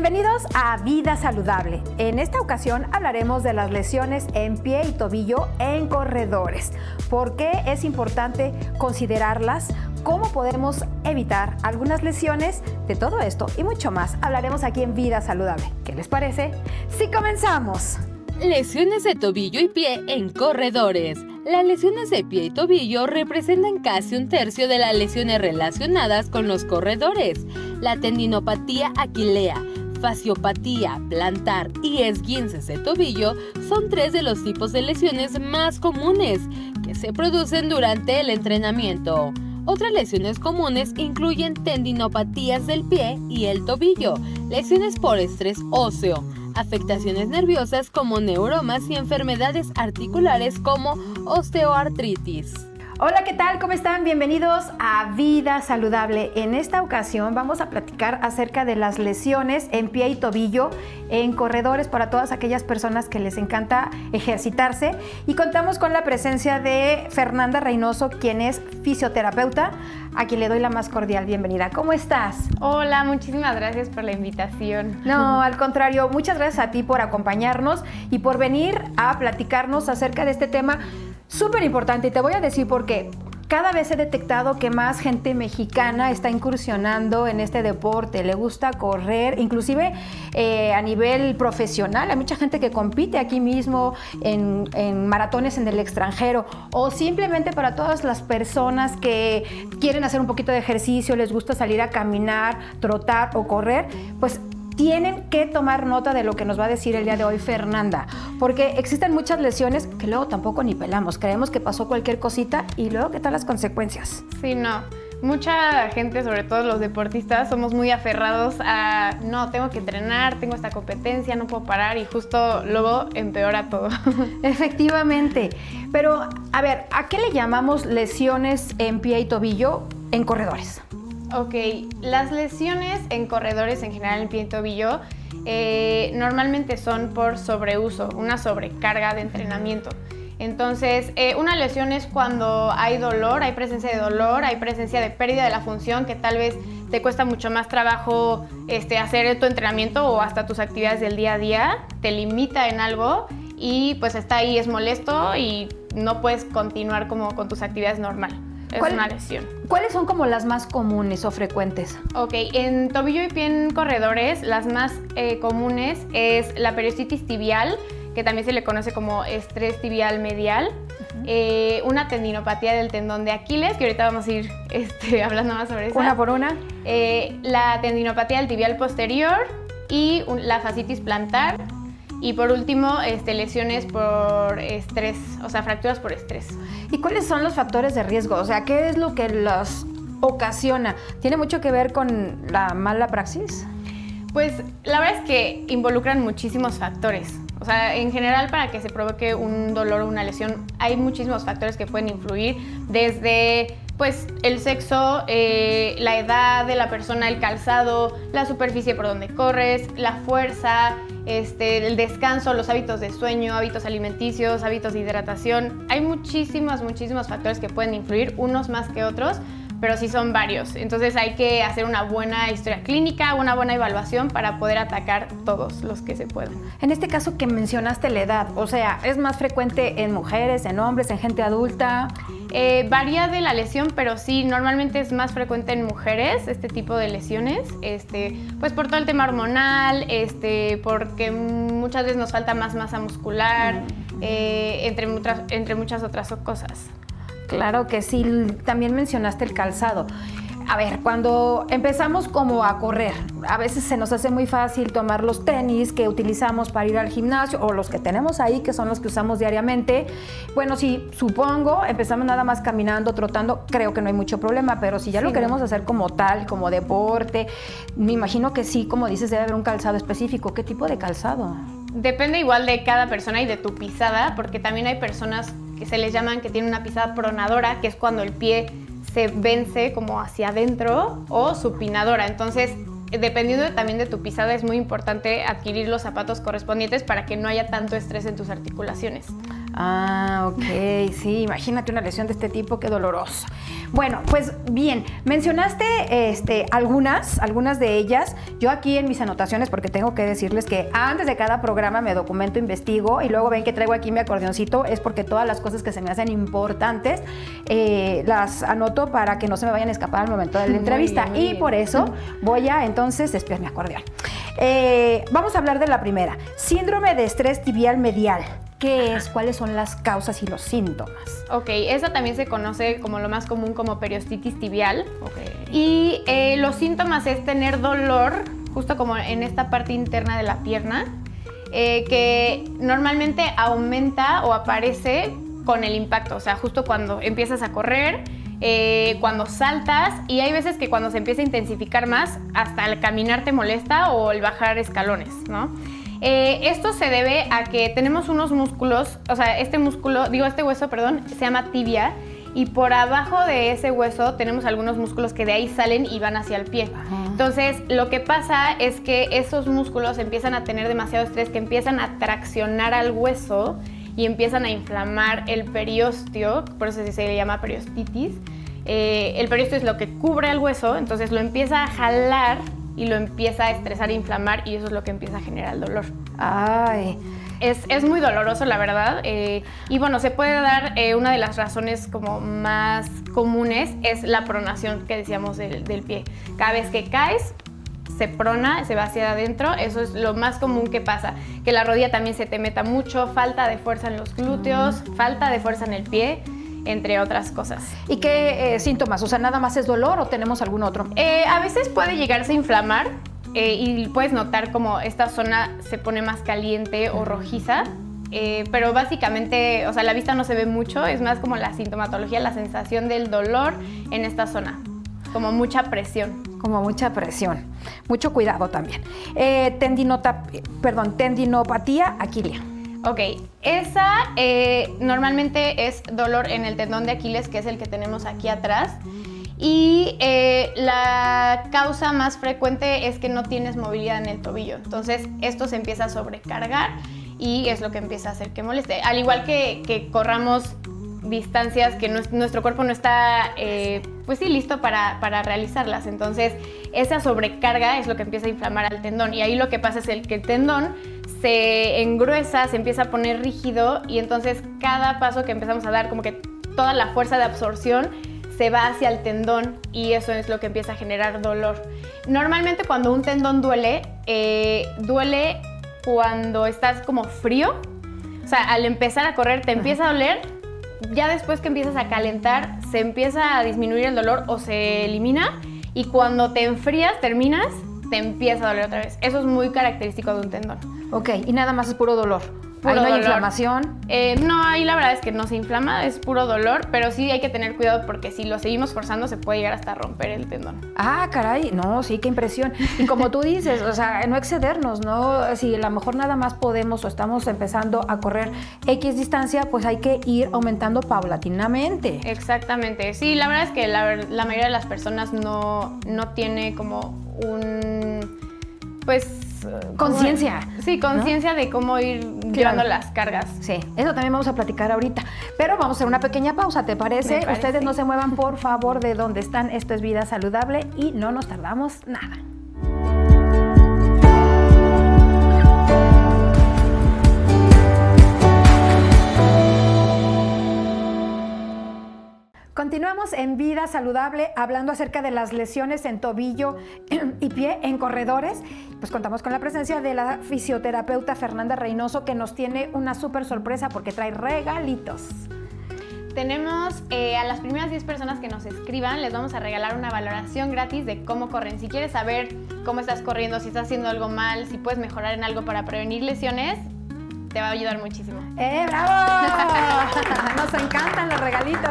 Bienvenidos a Vida Saludable. En esta ocasión hablaremos de las lesiones en pie y tobillo en corredores. ¿Por qué es importante considerarlas? ¿Cómo podemos evitar algunas lesiones? De todo esto y mucho más hablaremos aquí en Vida Saludable. ¿Qué les parece? ¡Sí, comenzamos! Lesiones de tobillo y pie en corredores. Las lesiones de pie y tobillo representan casi un tercio de las lesiones relacionadas con los corredores. La tendinopatía aquilea, fasciopatía plantar y esguinces de tobillo son tres de los tipos de lesiones más comunes que se producen durante el entrenamiento. Otras lesiones comunes incluyen tendinopatías del pie y el tobillo, lesiones por estrés óseo, afectaciones nerviosas como neuromas y enfermedades articulares como osteoartritis. Hola, ¿qué tal? ¿Cómo están? Bienvenidos a Vida Saludable. En esta ocasión vamos a platicar acerca de las lesiones en pie y tobillo en corredores para todas aquellas personas que les encanta ejercitarse. Y contamos con la presencia de Fernanda Reynoso, quien es fisioterapeuta, a quien le doy la más cordial bienvenida. ¿Cómo estás? Hola, muchísimas gracias por la invitación. No, al contrario, muchas gracias a ti por acompañarnos y por venir a platicarnos acerca de este tema súper importante. Y te voy a decir por qué. Cada vez he detectado que más gente mexicana está incursionando en este deporte, le gusta correr, inclusive a nivel profesional. Hay mucha gente que compite aquí mismo en maratones en el extranjero, o simplemente para todas las personas que quieren hacer un poquito de ejercicio, les gusta salir a caminar, trotar o correr, pues tienen que tomar nota de lo que nos va a decir el día de hoy Fernanda, porque existen muchas lesiones que luego tampoco ni pelamos, creemos que pasó cualquier cosita y luego ¿qué tal las consecuencias? Sí, no. Mucha gente, sobre todo los deportistas, somos muy aferrados a no, tengo que entrenar, tengo esta competencia, no puedo parar y justo luego empeora todo. Efectivamente, pero a ver, ¿a qué le llamamos lesiones en pie y tobillo en corredores? Ok, las lesiones en corredores en general en pie y tobillo normalmente son por sobreuso, una sobrecarga de entrenamiento. Entonces, una lesión es cuando hay dolor, hay presencia de dolor, hay presencia de pérdida de la función que tal vez te cuesta mucho más trabajo hacer tu entrenamiento o hasta tus actividades del día a día, te limita en algo y pues está ahí, es molesto y no puedes continuar como con tus actividades normal. Es una lesión. ¿Cuáles son como las más comunes o frecuentes? Ok, en tobillo y pie en corredores, las más comunes es la periostitis tibial, que también se le conoce como estrés tibial medial, una tendinopatía del tendón de Aquiles, que ahorita vamos a ir hablando más sobre eso. Una por una. La tendinopatía del tibial posterior y la fascitis plantar. Y por último, lesiones por estrés, o sea, fracturas por estrés. ¿Y cuáles son los factores de riesgo? O sea, ¿qué es lo que los ocasiona? ¿Tiene mucho que ver con la mala praxis? Pues la verdad es que involucran muchísimos factores. O sea, en general, para que se provoque un dolor o una lesión, hay muchísimos factores que pueden influir, desde pues el sexo, la edad de la persona, el calzado, la superficie por donde corres, la fuerza, el descanso, los hábitos de sueño, hábitos alimenticios, hábitos de hidratación. Hay muchísimos factores que pueden influir, unos más que otros, pero sí son varios. Entonces hay que hacer una buena historia clínica, una buena evaluación para poder atacar todos los que se puedan. En este caso que mencionaste la edad, o sea, ¿es más frecuente en mujeres, en hombres, en gente adulta? Varía de la lesión, pero sí, normalmente es más frecuente en mujeres este tipo de lesiones, pues por todo el tema hormonal, porque muchas veces nos falta más masa muscular, entre muchas otras cosas. Claro que sí, también mencionaste el calzado. A ver, cuando empezamos como a correr, a veces se nos hace muy fácil tomar los tenis que utilizamos para ir al gimnasio o los que tenemos ahí, que son los que usamos diariamente. Bueno, si supongo, empezamos nada más caminando, trotando, creo que no hay mucho problema, pero si ya lo queremos hacer como tal, como deporte, me imagino que sí, como dices, debe haber un calzado específico. ¿Qué tipo de calzado? Depende igual de cada persona y de tu pisada, porque también hay personas que se les llaman que tienen una pisada pronadora, que es cuando el pie se vence como hacia adentro, o supinadora. Entonces, dependiendo también de tu pisada, es muy importante adquirir los zapatos correspondientes para que no haya tanto estrés en tus articulaciones. Ah, ok, sí, imagínate una lesión de este tipo, qué dolorosa. Bueno, pues bien, mencionaste algunas de ellas. Yo aquí en mis anotaciones, porque tengo que decirles que antes de cada programa me documento, investigo y luego ven que traigo aquí mi acordeoncito, es porque todas las cosas que se me hacen importantes las anoto para que no se me vayan a escapar al momento de la entrevista. Muy bien. Por eso voy a entonces espiar mi acordeón. Vamos a hablar de la primera, síndrome de estrés tibial medial. ¿Qué es? ¿Cuáles son las causas y los síntomas? Ok, esa también se conoce como lo más común como periostitis tibial. Okay. Y los síntomas es tener dolor justo como en esta parte interna de la pierna, que normalmente aumenta o aparece con el impacto, o sea, justo cuando empiezas a correr, cuando saltas, y hay veces que cuando se empieza a intensificar más, hasta el caminar te molesta o el bajar escalones, ¿no? Esto se debe a que tenemos unos músculos, o sea, este hueso, se llama tibia, y por abajo de ese hueso tenemos algunos músculos que de ahí salen y van hacia el pie. Ajá. Entonces, lo que pasa es que esos músculos empiezan a tener demasiado estrés, que empiezan a traccionar al hueso y empiezan a inflamar el periósteo, por eso se le llama periostitis. El periósteo es lo que cubre el hueso, entonces lo empieza a jalar y lo empieza a estresar e inflamar, y eso es lo que empieza a generar el dolor. Ay, es muy doloroso, la verdad, y bueno, se puede dar, una de las razones como más comunes es la pronación que decíamos del pie. Cada vez que caes, se prona, se va hacia adentro, eso es lo más común que pasa. Que la rodilla también se te meta mucho, falta de fuerza en los glúteos, falta de fuerza en el pie, entre otras cosas. ¿Y qué síntomas? O sea, ¿nada más es dolor o tenemos algún otro? A veces puede llegarse a inflamar y puedes notar como esta zona se pone más caliente o rojiza, pero básicamente, o sea, la vista no se ve mucho, es más como la sintomatología, la sensación del dolor en esta zona, como mucha presión. Como mucha presión. Mucho cuidado también. Tendinopatía aquilia. Ok, esa normalmente es dolor en el tendón de Aquiles, que es el que tenemos aquí atrás. Y la causa más frecuente es que no tienes movilidad en el tobillo. Entonces, esto se empieza a sobrecargar y es lo que empieza a hacer que moleste. Al igual que corramos distancias que nuestro cuerpo no está pues sí, listo para realizarlas. Entonces, esa sobrecarga es lo que empieza a inflamar al tendón. Y ahí lo que pasa es que el tendón se engruesa, se empieza a poner rígido, y entonces cada paso que empezamos a dar, como que toda la fuerza de absorción se va hacia el tendón, y eso es lo que empieza a generar dolor. Normalmente cuando un tendón duele cuando estás como frío, o sea, al empezar a correr te empieza a doler, ya después que empiezas a calentar se empieza a disminuir el dolor o se elimina, y cuando te enfrías, terminas, te empieza a doler otra vez. Eso es muy característico de un tendón. Ok, y nada más es puro dolor. Ahí no hay inflamación. No, ahí la verdad es que no se inflama, es puro dolor, pero sí hay que tener cuidado porque si lo seguimos forzando se puede llegar hasta romper el tendón. Ah, caray, no, sí, qué impresión. Y como tú dices, o sea, no excedernos, ¿no? Si a lo mejor nada más podemos o estamos empezando a correr X distancia, pues hay que ir aumentando paulatinamente. Exactamente, sí, la verdad es que la mayoría de las personas no tiene como conciencia. Sí, conciencia, ¿no?, de cómo ir llevando las cargas. Sí, eso también vamos a platicar ahorita. Pero vamos a hacer una pequeña pausa, ¿te parece? Ustedes no se muevan, por favor, de donde están. Esto es Vida Saludable y no nos tardamos nada. Continuamos en Vida Saludable hablando acerca de las lesiones en tobillo y pie en corredores. Pues contamos con la presencia de la fisioterapeuta Fernanda Reynoso, que nos tiene una súper sorpresa porque trae regalitos. Tenemos a las primeras 10 personas que nos escriban, les vamos a regalar una valoración gratis de cómo corren. Si quieres saber cómo estás corriendo, si estás haciendo algo mal, si puedes mejorar en algo para prevenir lesiones, te va a ayudar muchísimo. ¡Bravo! Nos encantan los regalitos.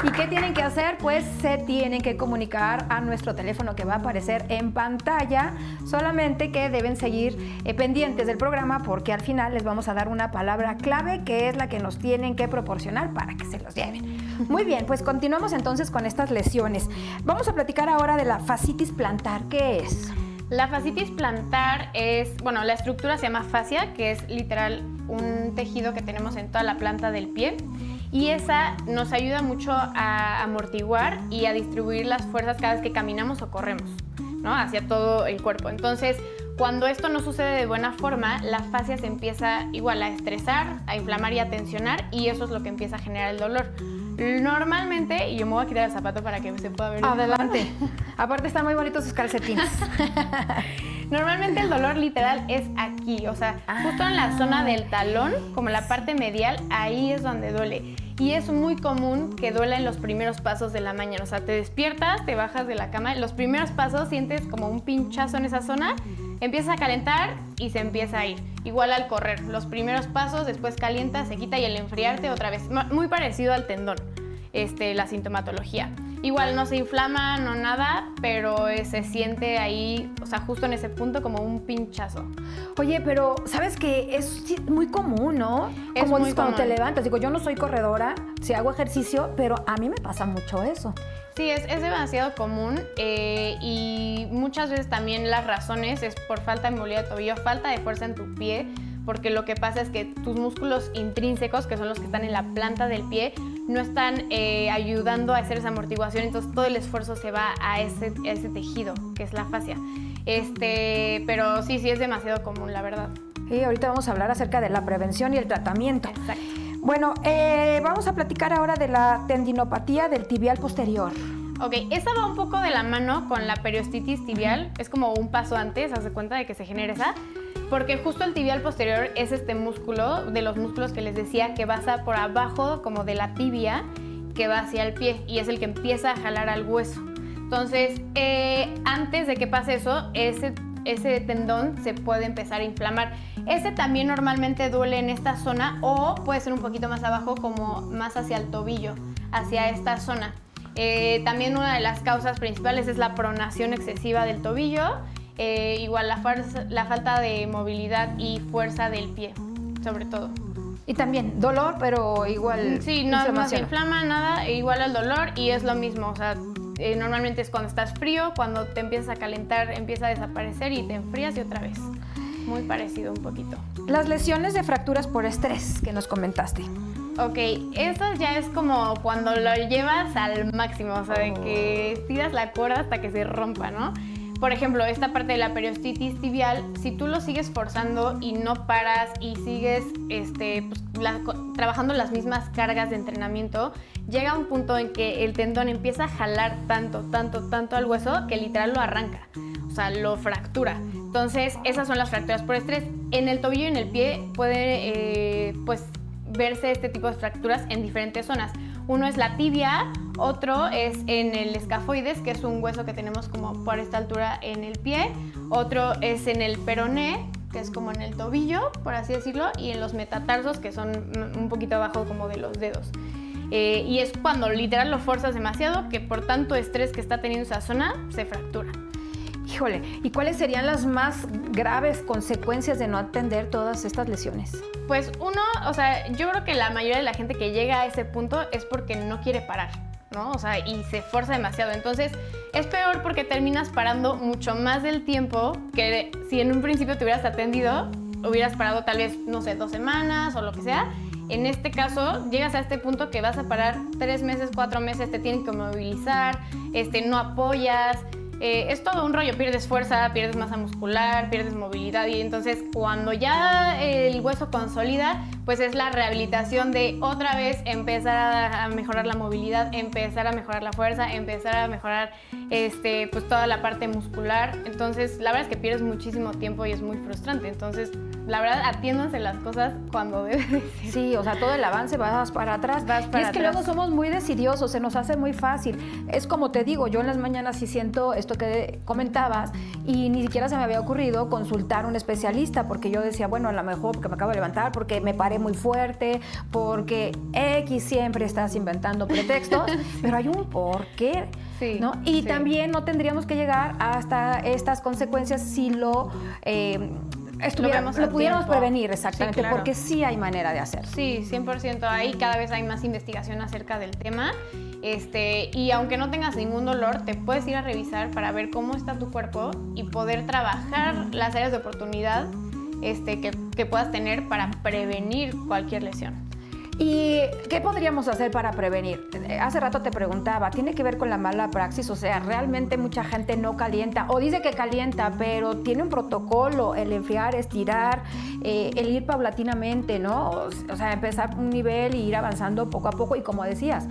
¿Y qué tienen que hacer? Pues se tienen que comunicar a nuestro teléfono que va a aparecer en pantalla. Solamente que deben seguir pendientes del programa, porque al final les vamos a dar una palabra clave que es la que nos tienen que proporcionar para que se los lleven. Muy bien, pues continuamos entonces con estas lesiones. Vamos a platicar ahora de la fascitis plantar. ¿Qué es? La fascitis plantar es, bueno, la estructura se llama fascia, que es literal un tejido que tenemos en toda la planta del pie. Y esa nos ayuda mucho a amortiguar y a distribuir las fuerzas cada vez que caminamos o corremos, ¿no? Hacia todo el cuerpo. Entonces, cuando esto no sucede de buena forma, la fascia se empieza igual a estresar, a inflamar y a tensionar, y eso es lo que empieza a generar el dolor. Normalmente, y yo me voy a quitar el zapato para que se pueda ver. Adelante. Aparte están muy bonitos sus calcetines. Normalmente el dolor literal es aquí, o sea, justo en la zona del talón, como la parte medial, ahí es donde duele. Y es muy común que duela en los primeros pasos de la mañana. O sea, te despiertas, te bajas de la cama, los primeros pasos sientes como un pinchazo en esa zona, empiezas a calentar y se empieza a ir. Igual al correr, los primeros pasos, después calienta, se quita y al enfriarte otra vez. Muy parecido al tendón, la sintomatología. Igual no se inflama, no nada, pero se siente ahí, o sea, justo en ese punto como un pinchazo. Oye, pero ¿sabes qué? Es muy común, ¿no? Es como muy dices, cuando te común. levantas. Digo, yo no soy corredora, sí hago ejercicio, pero a mí me pasa mucho eso. Sí, es demasiado común y muchas veces también las razones es por falta de movilidad de tobillo, falta de fuerza en tu pie, porque lo que pasa es que tus músculos intrínsecos, que son los que están en la planta del pie, no están ayudando a hacer esa amortiguación, entonces todo el esfuerzo se va a ese tejido, que es la fascia. Pero sí es demasiado común, la verdad. Y ahorita vamos a hablar acerca de la prevención y el tratamiento. Exacto. Bueno, vamos a platicar ahora de la tendinopatía del tibial posterior. Ok, esa va un poco de la mano con la periostitis tibial, es como un paso antes, haz de cuenta de que se genere esa, porque justo el tibial posterior es este músculo, de los músculos que les decía, que pasa por abajo como de la tibia, que va hacia el pie y es el que empieza a jalar al hueso. Entonces, antes de que pase eso, ese tendón se puede empezar a inflamar. Ese también normalmente duele en esta zona o puede ser un poquito más abajo, como más hacia el tobillo, hacia esta zona. También una de las causas principales es la pronación excesiva del tobillo, igual la falta de movilidad y fuerza del pie, sobre todo. Y también dolor, pero igual Sí, no se inflamación. inflama nada, igual al dolor y es lo mismo, o sea, normalmente es cuando estás frío, cuando te empiezas a calentar empieza a desaparecer y te enfrías y otra vez. Muy parecido un poquito. Las lesiones de fracturas por estrés que nos comentaste. Ok, eso ya es como cuando lo llevas al máximo, o sea, de que estiras la cuerda hasta que se rompa, ¿no? Por ejemplo, esta parte de la periostitis tibial, si tú lo sigues forzando y no paras y sigues trabajando las mismas cargas de entrenamiento, llega un punto en que el tendón empieza a jalar tanto al hueso que literal lo arranca, o sea, lo fractura. Entonces, esas son las fracturas por estrés. En el tobillo y en el pie puede, verse este tipo de fracturas en diferentes zonas. Uno es la tibia, otro es en el escafoides, que es un hueso que tenemos como por esta altura en el pie, otro es en el peroné, que es como en el tobillo, por así decirlo, y en los metatarsos, que son un poquito abajo como de los dedos. Y es cuando literal lo forzas demasiado, que por tanto estrés que está teniendo esa zona, se fractura. Híjole, ¿y cuáles serían las más graves consecuencias de no atender todas estas lesiones? Pues uno, o sea, yo creo que la mayoría de la gente que llega a ese punto es porque no quiere parar, ¿no? O sea, y se esfuerza demasiado. Entonces, es peor porque terminas parando mucho más del tiempo que si en un principio te hubieras atendido, hubieras parado tal vez, no sé, 2 semanas o lo que sea. En este caso, llegas a este punto que vas a parar 3 meses, 4 meses, te tienen que movilizar, no apoyas. Es todo un rollo, pierdes fuerza, pierdes masa muscular, pierdes movilidad y entonces cuando ya el hueso consolida, pues es la rehabilitación de otra vez empezar a mejorar la movilidad, empezar a mejorar la fuerza, empezar a mejorar pues toda la parte muscular. Entonces la verdad es que pierdes muchísimo tiempo y es muy frustrante. Entonces la verdad atiéndanse las cosas cuando debe de ser. Sí, o sea, todo el avance vas para atrás. Vas para y es que atrás. luego somos muy decidiosos, se nos hace muy fácil. Es como te digo, yo en las mañanas sí siento esto que comentabas y ni siquiera se me había ocurrido consultar a un especialista porque yo decía, bueno, a lo mejor porque me acabo de levantar, porque me paré muy fuerte, porque X siempre estás inventando pretextos, pero hay un porqué. Sí, ¿no? Y sí. también no tendríamos que llegar hasta estas consecuencias si lo lo pudiéramos prevenir, exactamente, Sí, claro. porque sí hay manera de hacerlo. Sí, 100%. Ahí cada vez hay más investigación acerca del tema. Y aunque no tengas ningún dolor, te puedes ir a revisar para ver cómo está tu cuerpo y poder trabajar las áreas de oportunidad que puedas tener para prevenir cualquier lesión. ¿Y qué podríamos hacer para prevenir? Hace rato te preguntaba, ¿tiene que ver con la mala praxis? O sea, realmente mucha gente no calienta o dice que calienta, pero tiene un protocolo, el enfriar, estirar, el ir paulatinamente, ¿no? O sea, empezar un nivel y ir avanzando poco a poco y como decías,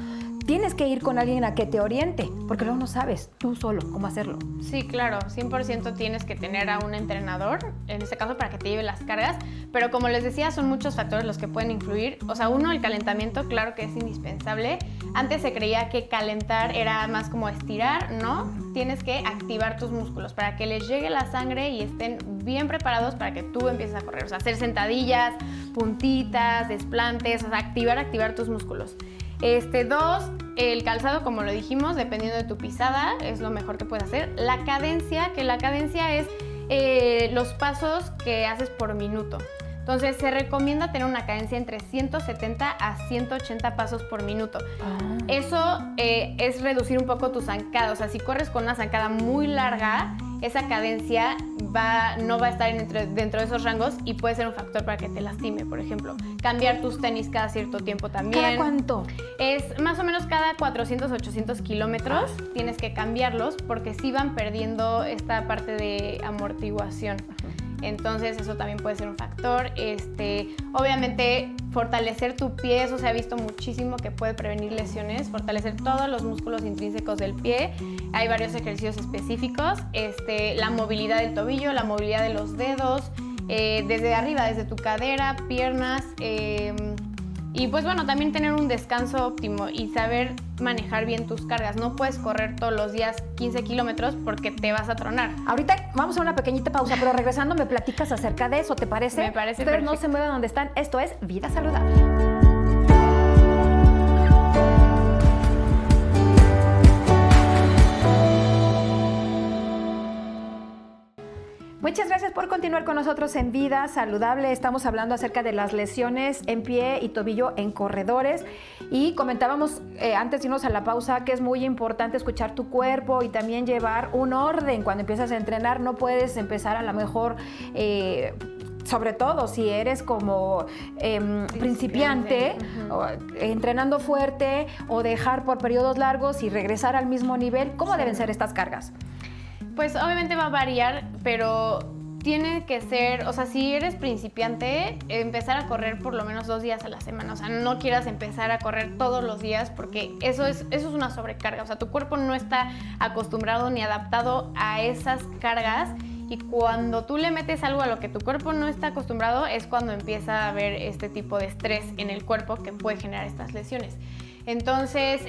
tienes que ir con alguien a que te oriente, porque luego no sabes tú solo cómo hacerlo. Sí, claro, 100% tienes que tener a un entrenador, en este caso para que te lleve las cargas, pero como les decía, son muchos factores los que pueden influir. O sea, uno, el calentamiento, claro que es indispensable. Antes se creía que calentar era más como estirar, ¿no? Tienes que activar tus músculos para que les llegue la sangre y estén bien preparados para que tú empieces a correr. O sea, hacer sentadillas, puntitas, desplantes, o sea, activar tus músculos. Dos, el calzado, como lo dijimos, dependiendo de tu pisada, es lo mejor que puedes hacer. La cadencia es los pasos que haces por minuto. Entonces, se recomienda tener una cadencia entre 170 a 180 pasos por minuto. Eso es reducir un poco tu zancada. O sea, si corres con una zancada muy larga, esa cadencia no va a estar dentro de esos rangos y puede ser un factor para que te lastime, por ejemplo. Cambiar tus tenis cada cierto tiempo también. ¿Cada cuánto? Es más o menos cada 400, 800 kilómetros tienes que cambiarlos porque sí van perdiendo esta parte de amortiguación. Entonces eso también puede ser un factor. Obviamente fortalecer tu pie, eso se ha visto muchísimo que puede prevenir lesiones, fortalecer todos los músculos intrínsecos del pie. Hay varios ejercicios específicos, la movilidad del tobillo, la movilidad de los dedos, desde arriba, desde tu cadera, piernas, y pues bueno, también tener un descanso óptimo y saber manejar bien tus cargas. No puedes correr todos los días 15 kilómetros porque te vas a tronar. Ahorita vamos a una pequeñita pausa, pero regresando me platicas acerca de eso, ¿te parece? Me parece Ustedes perfecto. no se muevan donde están. Esto es Vida Saludable. Muchas gracias por continuar con nosotros en Vida Saludable. Estamos hablando acerca de las lesiones en pie y tobillo en corredores y comentábamos antes de irnos a la pausa que es muy importante escuchar tu cuerpo y también llevar un orden. Cuando empiezas a entrenar no puedes empezar a lo mejor... sobre todo si eres como principiante, entrenando fuerte o dejar por periodos largos y regresar al mismo nivel. ¿Cómo deben ser estas cargas? Pues obviamente va a variar, pero tiene que ser, o sea, si eres principiante, empezar a correr por lo menos 2 días a la semana. O sea, no quieras empezar a correr todos los días porque eso es una sobrecarga. O sea, tu cuerpo no está acostumbrado ni adaptado a esas cargas. Y cuando tú le metes algo a lo que tu cuerpo no está acostumbrado, es cuando empieza a haber este tipo de estrés en el cuerpo que puede generar estas lesiones. Entonces,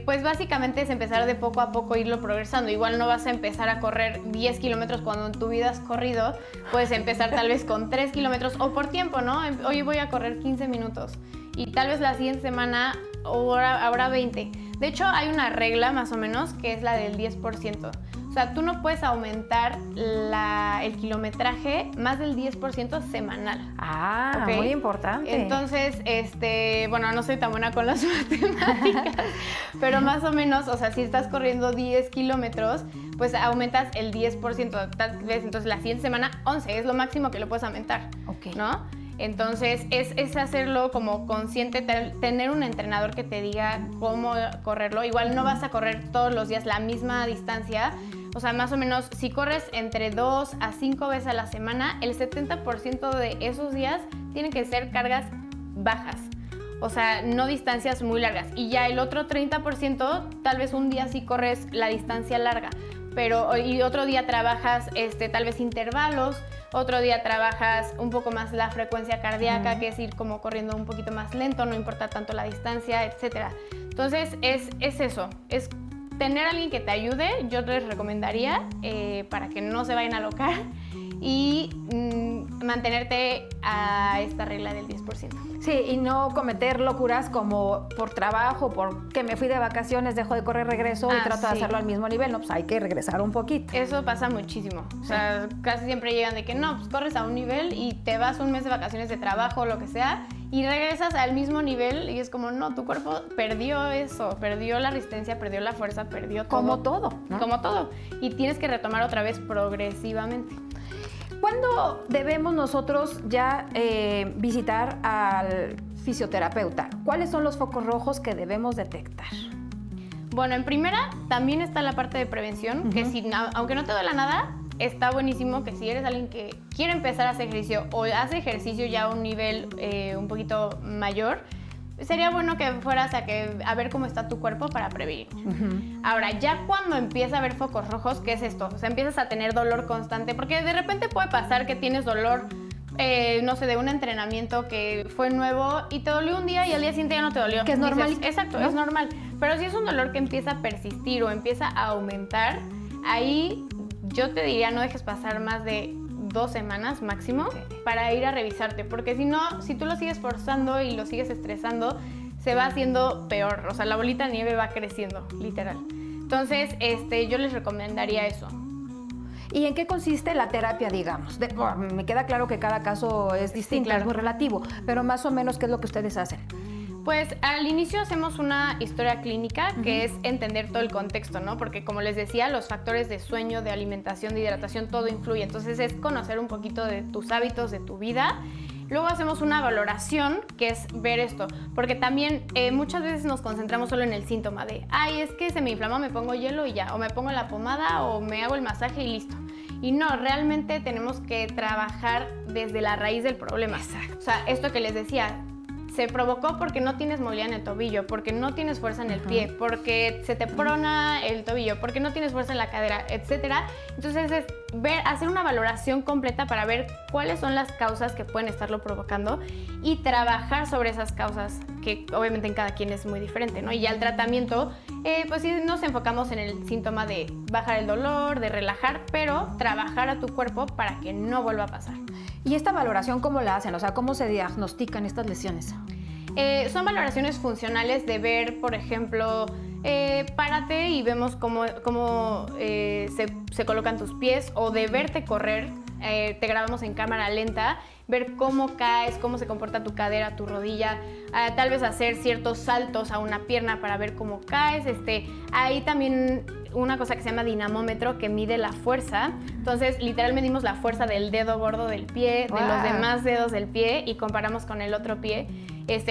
pues básicamente es empezar de poco a poco, irlo progresando. Igual no vas a empezar a correr 10 kilómetros cuando en tu vida has corrido. Puedes empezar tal vez con 3 kilómetros o por tiempo, ¿no? Hoy voy a correr 15 minutos y tal vez la siguiente semana habrá 20. De hecho, hay una regla más o menos que es la del 10%. O sea, tú no puedes aumentar el kilometraje más del 10% semanal. Ah, ¿Okay? Muy importante. Entonces, bueno, no soy tan buena con las matemáticas, pero más o menos, o sea, si estás corriendo 10 kilómetros, pues aumentas el 10%, tal vez entonces la siguiente semana 11, es lo máximo que lo puedes aumentar, ¿no? Entonces, es hacerlo como consciente, tener un entrenador que te diga cómo correrlo. Igual no vas a correr todos los días la misma distancia. O sea, más o menos, si corres entre 2 a 5 veces a la semana, el 70% de esos días tienen que ser cargas bajas. O sea, no distancias muy largas. Y ya el otro 30%, tal vez un día sí corres la distancia larga. Y otro día trabajas tal vez intervalos, otro día trabajas un poco más la frecuencia cardíaca, que es ir como corriendo un poquito más lento, no importa tanto la distancia, etc. Entonces, es eso, es tener a alguien que te ayude. Yo les recomendaría para que no se vayan a alocar y mantenerte a esta regla del 10%. Sí, y no cometer locuras como por trabajo, porque me fui de vacaciones, dejo de correr, regreso y trato de hacerlo al mismo nivel. No, pues hay que regresar un poquito. Eso pasa muchísimo. O sea, casi siempre llegan de que no, pues corres a un nivel y te vas un mes de vacaciones de trabajo o lo que sea y regresas al mismo nivel y es como, no, tu cuerpo perdió eso, perdió la resistencia, perdió la fuerza, perdió todo. Como todo, ¿no? Como todo. Y tienes que retomar otra vez progresivamente. ¿Cuándo debemos nosotros ya visitar al fisioterapeuta? ¿Cuáles son los focos rojos que debemos detectar? Bueno, en primera también está la parte de prevención, que si, aunque no te duela nada, está buenísimo que si eres alguien que quiere empezar a hacer ejercicio o hace ejercicio ya a un nivel un poquito mayor, sería bueno que fueras a ver cómo está tu cuerpo para prevenir. Ahora, ya cuando empieza a haber focos rojos, ¿qué es esto? O sea, empiezas a tener dolor constante, porque de repente puede pasar que tienes dolor, no sé, de un entrenamiento que fue nuevo y te dolió un día y al día siguiente ya no te dolió. Que es normal. Exacto, ¿no? es normal. Pero si es un dolor que empieza a persistir o empieza a aumentar, ahí yo te diría no dejes pasar más de 2 semanas máximo para ir a revisarte, porque si no, si tú lo sigues forzando y lo sigues estresando, se va haciendo peor, o sea, la bolita de nieve va creciendo, literal. Entonces, yo les recomendaría eso. ¿Y en qué consiste la terapia, digamos? Me queda claro que cada caso es distinto, claro. es muy relativo, pero más o menos, ¿qué es lo que ustedes hacen? Pues al inicio hacemos una historia clínica que es entender todo el contexto, ¿no? Porque como les decía, los factores de sueño, de alimentación, de hidratación, todo influye. Entonces es conocer un poquito de tus hábitos, de tu vida. Luego hacemos una valoración, que es ver esto, porque también muchas veces nos concentramos solo en el síntoma de, ay, es que se me inflamó, me pongo hielo y ya, o me pongo la pomada o me hago el masaje y listo. Y no, realmente tenemos que trabajar desde la raíz del problema. Exacto. O sea, esto que les decía, se provocó porque no tienes movilidad en el tobillo, porque no tienes fuerza en el pie, porque se te prona el tobillo, porque no tienes fuerza en la cadera, etcétera. Entonces es hacer una valoración completa para ver cuáles son las causas que pueden estarlo provocando y trabajar sobre esas causas, que obviamente en cada quien es muy diferente, ¿no? Y ya el tratamiento, pues sí nos enfocamos en el síntoma de bajar el dolor, de relajar, pero trabajar a tu cuerpo para que no vuelva a pasar. ¿Y esta valoración cómo la hacen? O sea, ¿cómo se diagnostican estas lesiones? Son valoraciones funcionales de ver, por ejemplo, párate y vemos cómo se colocan tus pies, o de verte correr, te grabamos en cámara lenta, ver cómo caes, cómo se comporta tu cadera, tu rodilla, tal vez hacer ciertos saltos a una pierna para ver cómo caes. Hay también una cosa que se llama dinamómetro que mide la fuerza. Entonces, literal medimos la fuerza del dedo gordo del pie, de los demás dedos del pie y comparamos con el otro pie.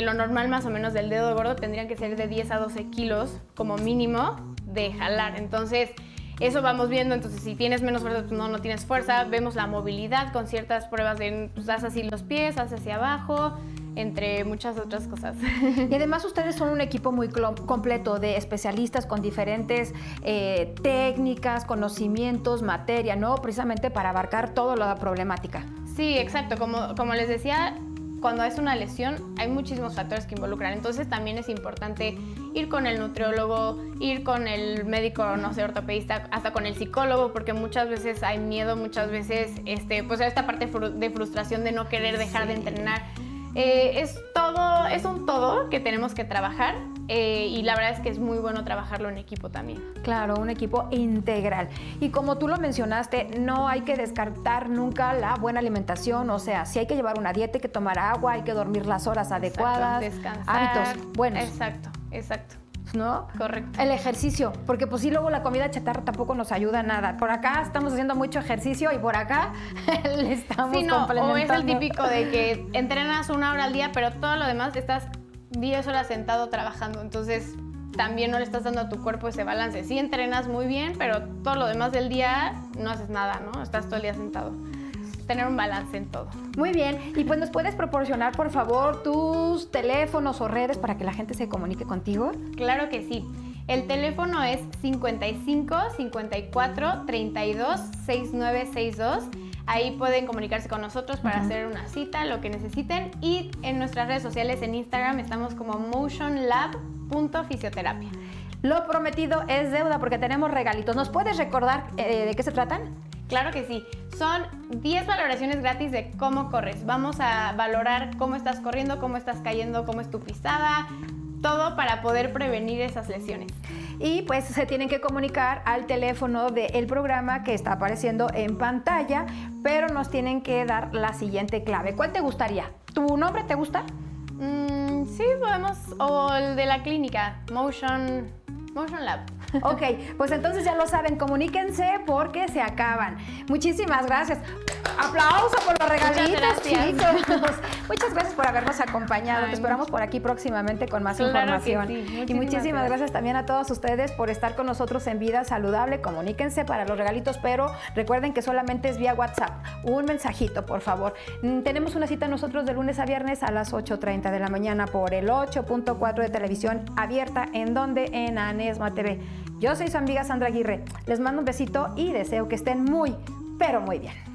Lo normal más o menos del dedo gordo tendrían que ser de 10 a 12 kilos como mínimo de jalar. Entonces, eso vamos viendo. Entonces, si tienes menos fuerza, pues no tienes fuerza. Vemos la movilidad con ciertas pruebas de, pues, haz así los pies, haz hacia abajo, entre muchas otras cosas. Y además ustedes son un equipo muy completo de especialistas con diferentes técnicas, conocimientos, materia, ¿no? Precisamente para abarcar toda la problemática. Sí, exacto. Como les decía, cuando es una lesión hay muchísimos factores que involucran. Entonces también es importante ir con el nutriólogo, ir con el médico, no sé, ortopedista, hasta con el psicólogo, porque muchas veces hay miedo, muchas veces pues esta parte de frustración de no querer dejar de entrenar. Es un todo que tenemos que trabajar, y la verdad es que es muy bueno trabajarlo en equipo también. Claro, un equipo integral. Y como tú lo mencionaste, no hay que descartar nunca la buena alimentación, o sea, si hay que llevar una dieta, hay que tomar agua, hay que dormir las horas adecuadas, descansar, hábitos buenos. Exacto. ¿No? Correcto. El ejercicio, porque pues sí, luego la comida chatarra tampoco nos ayuda a nada. Por acá estamos haciendo mucho ejercicio y por acá le estamos complementando. O es el típico de que entrenas 1 hora al día, pero todo lo demás estás 10 horas sentado trabajando. Entonces también no le estás dando a tu cuerpo ese balance. Sí entrenas muy bien, pero todo lo demás del día no haces nada, ¿no? Estás todo el día sentado. Tener un balance en todo. Muy bien. Y pues nos puedes proporcionar, por favor, tus teléfonos o redes para que la gente se comunique contigo. Claro que sí. El teléfono es 55 54 32 6962. Ahí pueden comunicarse con nosotros para hacer una cita, lo que necesiten. Y en nuestras redes sociales, en Instagram, estamos como motionlab.fisioterapia. Lo prometido es deuda porque tenemos regalitos. ¿Nos puedes recordar de qué se tratan? Claro que sí. Son 10 valoraciones gratis de cómo corres. Vamos a valorar cómo estás corriendo, cómo estás cayendo, cómo es tu pisada, todo para poder prevenir esas lesiones. Y pues se tienen que comunicar al teléfono del programa que está apareciendo en pantalla, pero nos tienen que dar la siguiente clave. ¿Cuál te gustaría? ¿Tu nombre te gusta? Sí, podemos. O el de la clínica, Motion Lab. Ok, pues entonces ya lo saben, comuníquense porque se acaban. Muchísimas gracias. Aplauso por los regalitos, chicos. Muchas gracias por habernos acompañado. Te esperamos por aquí próximamente con más información. Sí. Y muchísimas gracias también a todos ustedes por estar con nosotros en Vida Saludable. Comuníquense para los regalitos, pero recuerden que solamente es vía WhatsApp. Un mensajito, por favor. Tenemos una cita nosotros de lunes a viernes a las 8:30 de la mañana por el 8.4 de televisión abierta. ¿En donde? En Anesma TV. Yo soy su amiga Sandra Aguirre. Les mando un besito y deseo que estén muy, pero muy bien.